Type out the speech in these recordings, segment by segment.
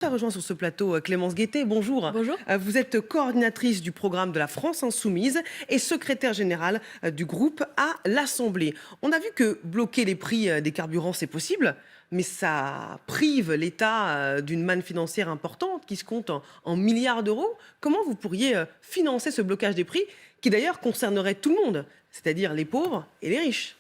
Ça rejoint sur ce plateau Clémence Guettet, bonjour. Bonjour. Vous êtes coordinatrice du programme de la France Insoumise et secrétaire générale du groupe à l'Assemblée. On a vu que bloquer les prix des carburants, c'est possible, mais ça prive l'État d'une manne financière importante qui se compte en milliards d'euros. Comment vous pourriez financer ce blocage des prix qui d'ailleurs concernerait tout le monde, c'est-à-dire les pauvres et les riches?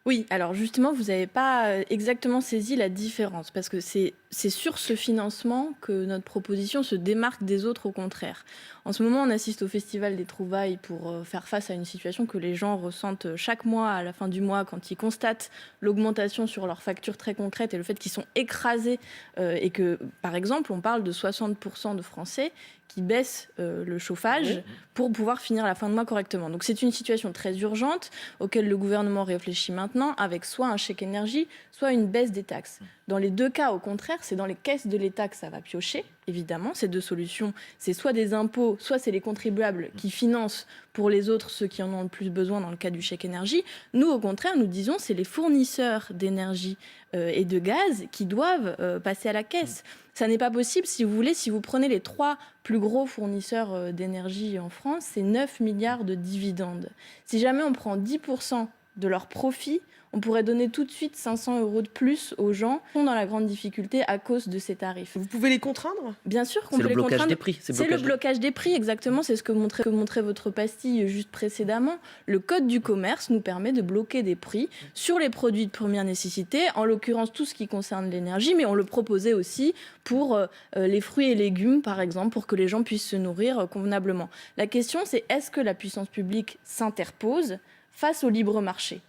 Oui, alors justement, vous n'avez pas exactement saisi la différence, parce que c'est sur ce financement que notre proposition se démarque des autres, au contraire. En ce moment, on assiste au Festival des Trouvailles pour faire face à une situation que les gens ressentent chaque mois, à la fin du mois, quand ils constatent l'augmentation sur leurs factures très concrètes et le fait qu'ils sont écrasés et que, par exemple, on parle de 60% de Français qui baissent le chauffage pour pouvoir finir la fin de mois correctement. Donc c'est une situation très urgente auquel le gouvernement réfléchit maintenant avec soit un chèque énergie, soit une baisse des taxes. Dans les deux cas, au contraire, c'est dans les caisses de l'État que ça va piocher, évidemment. Ces deux solutions, c'est soit des impôts, soit c'est les contribuables qui financent pour les autres ceux qui en ont le plus besoin dans le cas du chèque énergie. Nous, au contraire, nous disons c'est les fournisseurs d'énergie et de gaz qui doivent passer à la caisse. Ça n'est pas possible, si vous voulez, si vous prenez les 3 plus gros fournisseurs d'énergie en France, c'est 9 milliards de dividendes. Si jamais on prend 10% de leurs profits, on pourrait donner tout de suite 500 € de plus aux gens qui sont dans la grande difficulté à cause de ces tarifs. Vous pouvez les contraindre? Bien sûr qu'on C'est peut le les blocage contraindre. des prix. C'est le blocage des prix, exactement. C'est ce que montrait votre pastille juste précédemment. Le Code du commerce nous permet de bloquer des prix sur les produits de première nécessité, en l'occurrence tout ce qui concerne l'énergie, mais on le proposait aussi pour les fruits et légumes, par exemple, pour que les gens puissent se nourrir convenablement. La question, c'est est-ce que la puissance publique s'interpose face au libre marché ?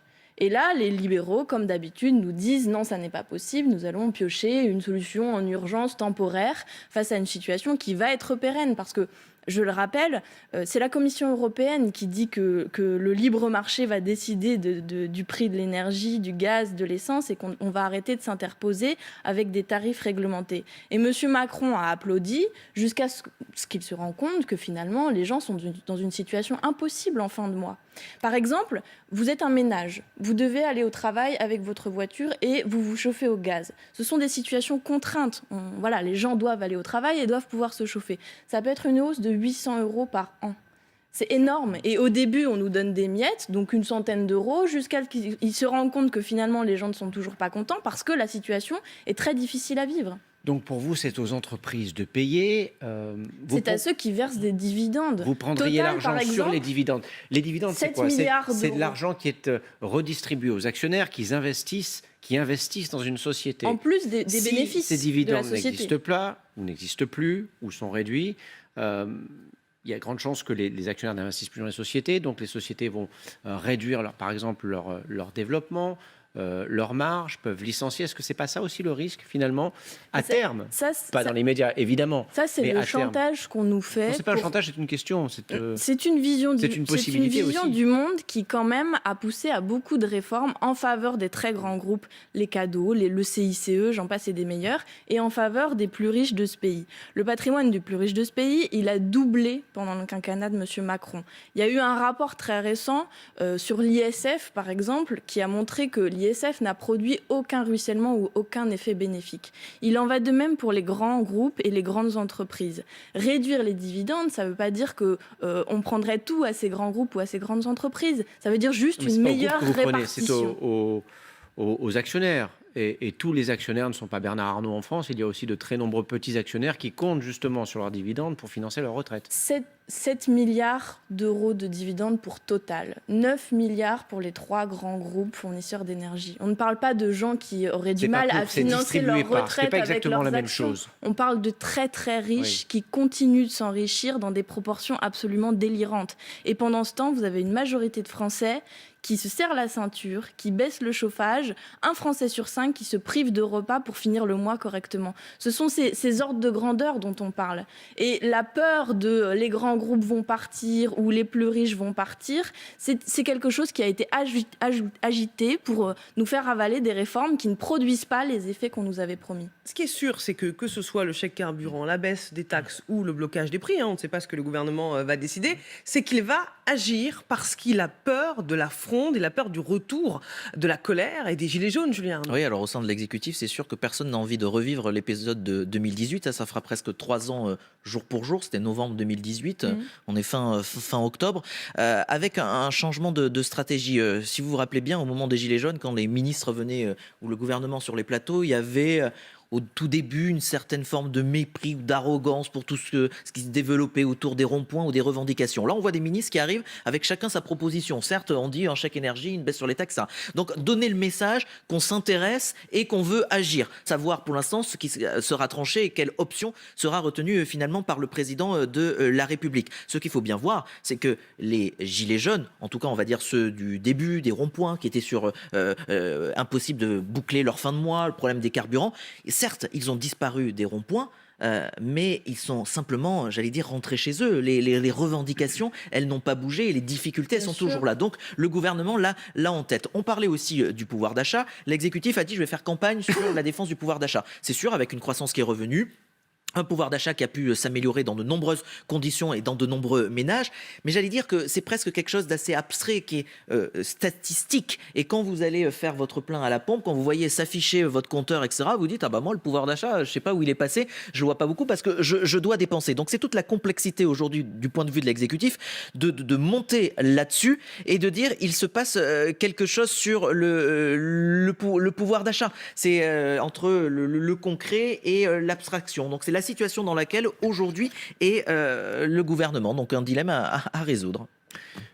Et là, les libéraux, comme d'habitude, nous disent non, ça n'est pas possible, nous allons piocher une solution en urgence temporaire face à une situation qui va être pérenne. Parce que, je le rappelle, c'est la Commission européenne qui dit que le libre marché va décider du prix de l'énergie, du gaz, de l'essence et qu'on va arrêter de s'interposer avec des tarifs réglementés. Et M. Macron a applaudi jusqu'à ce qu'il se rende compte que finalement, les gens sont dans une situation impossible en fin de mois. Par exemple, vous êtes un ménage, vous devez aller au travail avec votre voiture et vous vous chauffez au gaz. Ce sont des situations contraintes. Voilà, les gens doivent aller au travail et doivent pouvoir se chauffer. Ça peut être une hausse de 800 € par an. C'est énorme. Et au début, on nous donne des miettes, donc une centaine d'euros, jusqu'à ce qu'ils se rendent compte que finalement, les gens ne sont toujours pas contents parce que la situation est très difficile à vivre. Donc pour vous, c'est aux entreprises de payer. C'est à ceux qui versent des dividendes. Vous prendriez Total, l'argent par sur exemple, les dividendes. Les dividendes, c'est 7 quoi? milliards C'est de d'euros. l'argent qui est redistribué aux actionnaires qui investissent dans une société. En plus des Si bénéfices ces de la dividendes société. n'existent pas, ou n'existent plus, ou sont réduits, il y a grande chance que les actionnaires n'investissent plus dans les sociétés. Donc les sociétés vont réduire, par exemple, leur développement, leur marge, peuvent licencier. Est-ce que c'est pas ça aussi le risque, finalement, à terme? Pas dans les médias, évidemment. Ça, c'est mais le à terme. chantage qu'on nous fait. Non, c'est pas un chantage, c'est une question. C'est une vision, c'est une possibilité c'est une vision aussi. du monde qui, quand même, a poussé à beaucoup de réformes en faveur des très grands groupes, les cadeaux, le CICE, j'en passe et des meilleurs, et en faveur des plus riches de ce pays. Le patrimoine du plus riche de ce pays, il a doublé pendant le quinquennat de M. Macron. Il y a eu un rapport très récent sur l'ISF, par exemple, qui a montré que l'ISF n'a produit aucun ruissellement ou aucun effet bénéfique. Il en va de même pour les grands groupes et les grandes entreprises. Réduire les dividendes, ça ne veut pas dire qu'on prendrait tout à ces grands groupes ou à ces grandes entreprises. Ça veut dire juste une meilleure répartition. C'est aux actionnaires. Et tous les actionnaires ne sont pas Bernard Arnault en France. Il y a aussi de très nombreux petits actionnaires qui comptent justement sur leurs dividendes pour financer leur retraite. 7 milliards d'euros de dividendes pour Total, 9 milliards pour les 3 grands groupes fournisseurs d'énergie. On ne parle pas de gens qui auraient du mal à financer leur retraite avec leurs la même actions. chose. On parle de très très riches qui continuent de s'enrichir dans des proportions absolument délirantes. Et pendant ce temps, vous avez une majorité de Français qui se serrent la ceinture, qui baissent le chauffage, un Français sur 5 qui se prive de repas pour finir le mois correctement. Ce sont ces ordres de grandeur dont on parle. Et la peur de les grands groupes vont partir ou les plus riches vont partir, c'est quelque chose qui a été agité pour nous faire avaler des réformes qui ne produisent pas les effets qu'on nous avait promis. Ce qui est sûr, c'est que ce soit le chèque carburant, la baisse des taxes ou le blocage des prix, on ne sait pas ce que le gouvernement va décider, c'est qu'il va agir parce qu'il a peur de la fraude fronde et la peur du retour de la colère et des gilets jaunes, Julien. Oui, alors au sein de l'exécutif, c'est sûr que personne n'a envie de revivre l'épisode de 2018. Ça fera presque 3 ans jour pour jour. C'était novembre 2018. On est fin octobre. Avec un changement de stratégie. Si vous vous rappelez bien, au moment des Gilets jaunes, quand les ministres venaient ou le gouvernement sur les plateaux, il y avait au tout début une certaine forme de mépris ou d'arrogance pour tout ce qui se développait autour des ronds-points ou des revendications. Là, on voit des ministres qui arrivent avec chacun sa proposition. Certes, on dit en chèque énergie, une baisse sur les taxes. Ça. Donc, donner le message qu'on s'intéresse et qu'on veut agir. Savoir pour l'instant ce qui sera tranché et quelle option sera retenue finalement par le président de la République. Ce qu'il faut bien voir, c'est que les gilets jaunes, en tout cas on va dire ceux du début, des ronds-points qui étaient sur impossible de boucler leur fin de mois, le problème des carburants, certes, ils ont disparu des ronds-points, mais ils sont simplement, j'allais dire, rentrés chez eux. Les revendications, elles n'ont pas bougé et les difficultés, elles sont toujours là. Donc, le gouvernement l'a en tête. On parlait aussi du pouvoir d'achat. L'exécutif a dit, je vais faire campagne sur la défense du pouvoir d'achat. C'est sûr, avec une croissance qui est revenue, un pouvoir d'achat qui a pu s'améliorer dans de nombreuses conditions et dans de nombreux ménages. Mais j'allais dire que c'est presque quelque chose d'assez abstrait, qui est statistique. Et quand vous allez faire votre plein à la pompe, quand vous voyez s'afficher votre compteur, etc., vous dites, ah bah moi, le pouvoir d'achat, je sais pas où il est passé, je le vois pas beaucoup parce que je dois dépenser. Donc c'est toute la complexité aujourd'hui du point de vue de l'exécutif de monter là-dessus et de dire, il se passe quelque chose sur le pouvoir d'achat. C'est entre le concret et l'abstraction. Donc c'est la situation dans laquelle aujourd'hui est le gouvernement. Donc un dilemme à résoudre.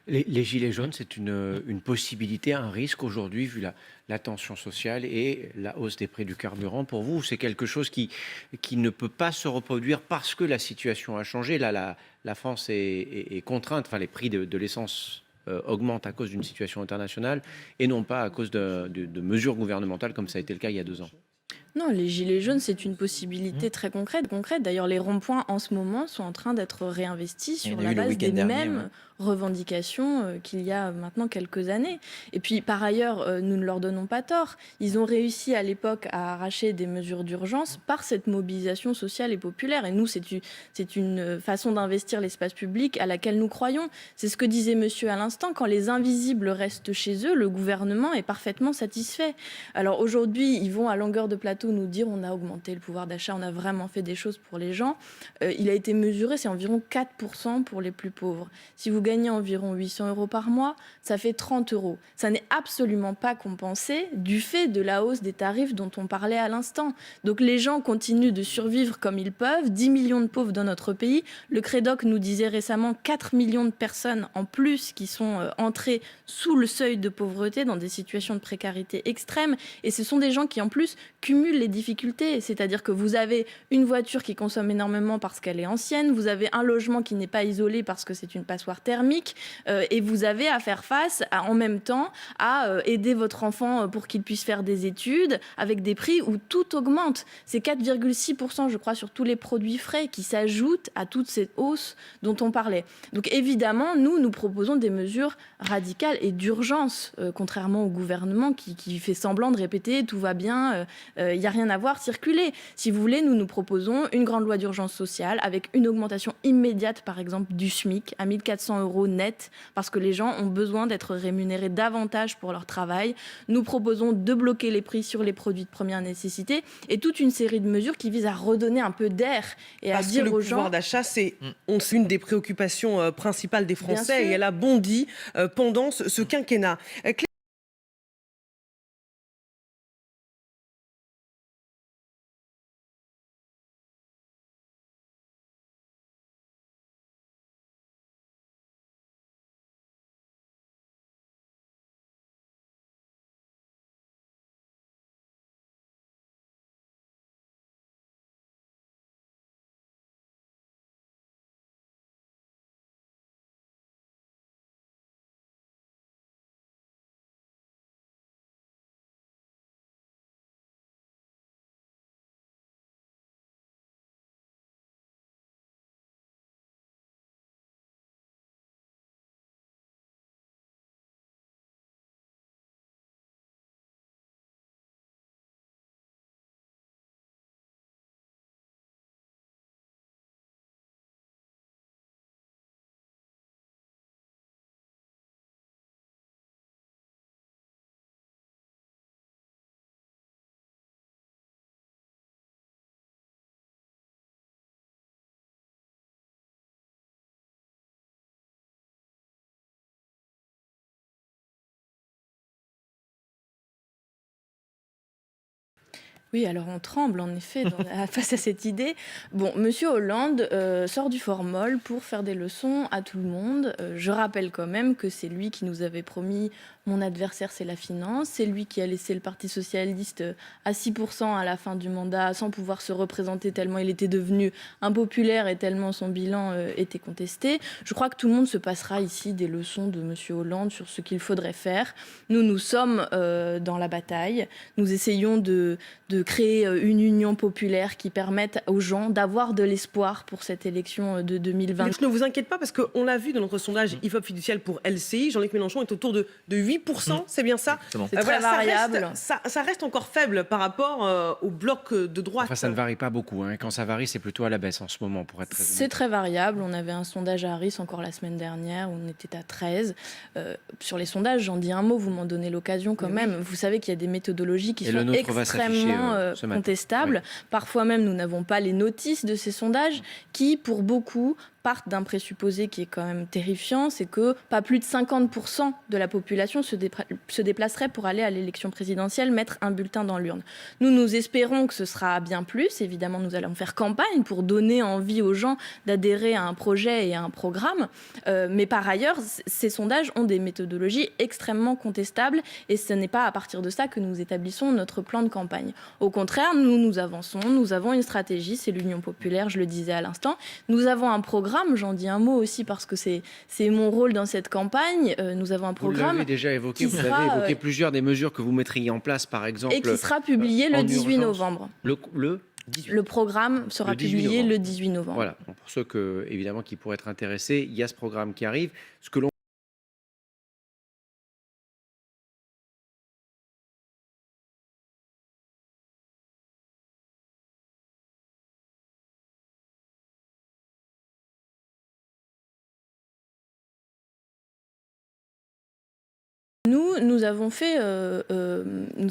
Les gilets jaunes, c'est une possibilité, un risque aujourd'hui, vu la tension sociale et la hausse des prix du carburant. Pour vous, c'est quelque chose qui ne peut pas se reproduire parce que la situation a changé. Là, la France est contrainte, enfin les prix de l'essence augmentent à cause d'une situation internationale et non pas à cause de mesures gouvernementales comme ça a été le cas il y a 2 ans. Non, les gilets jaunes, c'est une possibilité très concrète. D'ailleurs, les ronds-points en ce moment sont en train d'être réinvestis sur la base des mêmes revendications qu'il y a maintenant quelques années. Et puis, par ailleurs, nous ne leur donnons pas tort. Ils ont réussi à l'époque à arracher des mesures d'urgence par cette mobilisation sociale et populaire. Et nous, c'est une façon d'investir l'espace public à laquelle nous croyons. C'est ce que disait monsieur à l'instant. Quand les invisibles restent chez eux, le gouvernement est parfaitement satisfait. Alors aujourd'hui, ils vont à longueur de plateau nous dire on a augmenté le pouvoir d'achat, on a vraiment fait des choses pour les gens. Il a été mesuré, c'est environ 4% pour les plus pauvres. Si vous gagnez environ 800 € par mois, ça fait 30 €. Ça n'est absolument pas compensé du fait de la hausse des tarifs dont on parlait à l'instant. Donc les gens continuent de survivre comme ils peuvent, 10 millions de pauvres dans notre pays. Le Crédoc nous disait récemment 4 millions de personnes en plus qui sont entrées sous le seuil de pauvreté dans des situations de précarité extrême. Et ce sont des gens qui en plus cumulent les difficultés. C'est-à-dire que vous avez une voiture qui consomme énormément parce qu'elle est ancienne, vous avez un logement qui n'est pas isolé parce que c'est une passoire thermique, et vous avez à faire face en même temps à aider votre enfant pour qu'il puisse faire des études avec des prix où tout augmente. C'est 4,6% je crois sur tous les produits frais qui s'ajoutent à toute cette hausse dont on parlait. Donc évidemment, nous proposons des mesures radicales et d'urgence, contrairement au gouvernement qui fait semblant de répéter tout va bien, il n'y a rien à voir, circuler. Si vous voulez, nous proposons une grande loi d'urgence sociale avec une augmentation immédiate, par exemple, du SMIC à 1 400 € net, parce que les gens ont besoin d'être rémunérés davantage pour leur travail. Nous proposons de bloquer les prix sur les produits de première nécessité et toute une série de mesures qui visent à redonner un peu d'air et à dire aux gens... Le pouvoir d'achat, c'est une des préoccupations principales des Français et sûr. elle a bondi pendant ce quinquennat. Oui, alors on tremble en effet face à cette idée. Bon, Monsieur Hollande sort du formol pour faire des leçons à tout le monde. Je rappelle quand même que c'est lui qui nous avait promis mon adversaire, c'est la finance. C'est lui qui a laissé le Parti socialiste à 6% à la fin du mandat sans pouvoir se représenter tellement il était devenu impopulaire et tellement son bilan était contesté. Je crois que tout le monde se passera ici des leçons de Monsieur Hollande sur ce qu'il faudrait faire. Nous sommes dans la bataille. Nous essayons de créer une union populaire qui permette aux gens d'avoir de l'espoir pour cette élection de 2020. Je ne vous inquiète pas parce qu'on l'a vu dans notre sondage IFOP fiducial pour LCI, Jean-Luc Mélenchon est autour de 8%, c'est bien ça? C'est très variable. Ça reste encore faible par rapport au bloc de droite. Enfin, ça ne varie pas beaucoup. Quand ça varie, c'est plutôt à la baisse en ce moment, pour être très honnête. C'est très variable. On avait un sondage à Harris encore la semaine dernière où on était à 13. Sur les sondages, j'en dis un mot, vous m'en donnez l'occasion quand même. Vous savez qu'il y a des méthodologies qui sont extrêmement contestables. Oui. Parfois même, nous n'avons pas les notices de ces sondages qui, pour beaucoup, partent d'un présupposé qui est quand même terrifiant, c'est que pas plus de 50% de la population se déplacerait pour aller à l'élection présidentielle, mettre un bulletin dans l'urne. Nous espérons que ce sera bien plus. Évidemment, nous allons faire campagne pour donner envie aux gens d'adhérer à un projet et à un programme. Mais par ailleurs, ces sondages ont des méthodologies extrêmement contestables et ce n'est pas à partir de ça que nous établissons notre plan de campagne. Au contraire, nous avançons, nous avons une stratégie, c'est l'Union populaire, je le disais à l'instant. Nous avons un programme. J'en dis un mot aussi parce que c'est mon rôle dans cette campagne. Nous avons un programme. Vous l'avez déjà évoqué, vous avez évoqué plusieurs des mesures que vous mettriez en place, par exemple. Et qui sera publié le 18 novembre. Le programme sera publié le 18 novembre. Voilà. Bon, pour ceux évidemment, qui pourraient être intéressés, il y a ce programme qui arrive. Ce que l'on Nous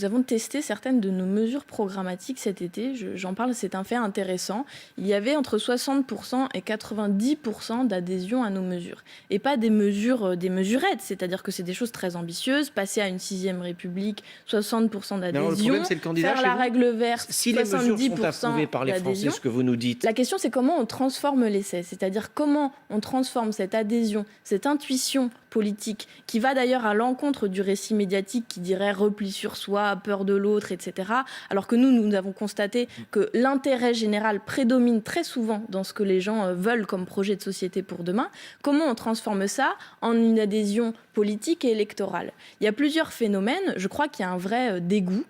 avons testé certaines de nos mesures programmatiques cet été. J'en parle, c'est un fait intéressant. Il y avait entre 60% et 90% d'adhésion à nos mesures. Et pas des mesurettes, c'est-à-dire que c'est des choses très ambitieuses. Passer à une 6e République, 60% d'adhésion. Faire la règle verte, 70% si les mesures sont approuvées par les Français, ce que vous nous dites. La question, c'est comment on transforme l'essai. C'est-à-dire comment on transforme cette adhésion, cette intuition politique, qui va d'ailleurs à l'encontre du récit médiatique qui dirait repli sur soi, peur de l'autre, etc. Alors que nous avons constaté que l'intérêt général prédomine très souvent dans ce que les gens veulent comme projet de société pour demain. Comment on transforme ça en une adhésion politique et électorale? Il y a plusieurs phénomènes. Je crois qu'il y a un vrai dégoût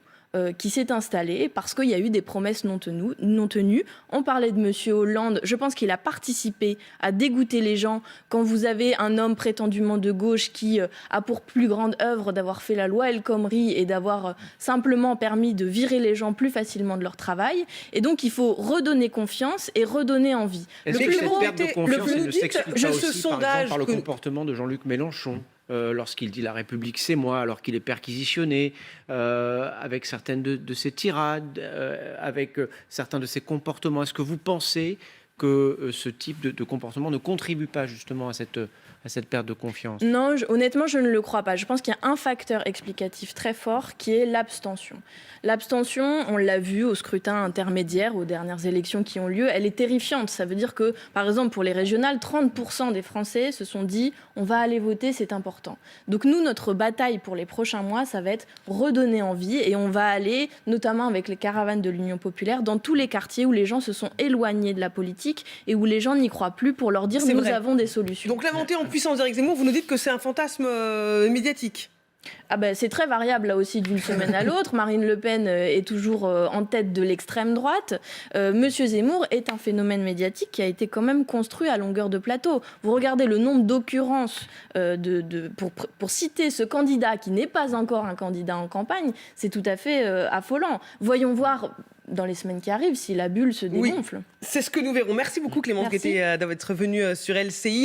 qui s'est installé parce qu'il y a eu des promesses non tenues. On parlait de Monsieur Hollande. Je pense qu'il a participé à dégoûter les gens quand vous avez un homme prétendument de gauche qui a pour plus grande œuvre d'avoir fait la loi El Khomri et d'avoir simplement permis de virer les gens plus facilement de leur travail. Et donc, il faut redonner confiance et redonner envie. Est-ce que cette perte de confiance ne s'explique pas aussi, par exemple, par le comportement de Jean-Luc Mélenchon lorsqu'il dit « la République, c'est moi », alors qu'il est perquisitionné, avec certaines de ses tirades, avec certains de ses comportements. Est-ce que vous pensez que ce type de comportement ne contribue pas justement à cette perte de confiance? Non, honnêtement, je ne le crois pas. Je pense qu'il y a un facteur explicatif très fort qui est l'abstention. L'abstention, on l'a vu au scrutin intermédiaire, aux dernières élections qui ont lieu, elle est terrifiante. Ça veut dire que, par exemple, pour les régionales, 30% des Français se sont dit « on va aller voter, c'est important ». Donc nous, notre bataille pour les prochains mois, ça va être redonner envie et on va aller, notamment avec les caravanes de l'Union populaire, dans tous les quartiers où les gens se sont éloignés de la politique et où les gens n'y croient plus pour leur dire « nous avons des solutions ». Donc la montée en puissance d'Éric Zemmour, vous nous dites que c'est un fantasme médiatique. C'est très variable là aussi d'une semaine à l'autre. Marine Le Pen est toujours en tête de l'extrême droite. Monsieur Zemmour est un phénomène médiatique qui a été quand même construit à longueur de plateau. Vous regardez le nombre d'occurrences pour citer ce candidat qui n'est pas encore un candidat en campagne, c'est tout à fait affolant. Voyons voir dans les semaines qui arrivent si la bulle se dégonfle. Oui, c'est ce que nous verrons. Merci beaucoup Clémence Guettet d'avoir été venue sur LCI.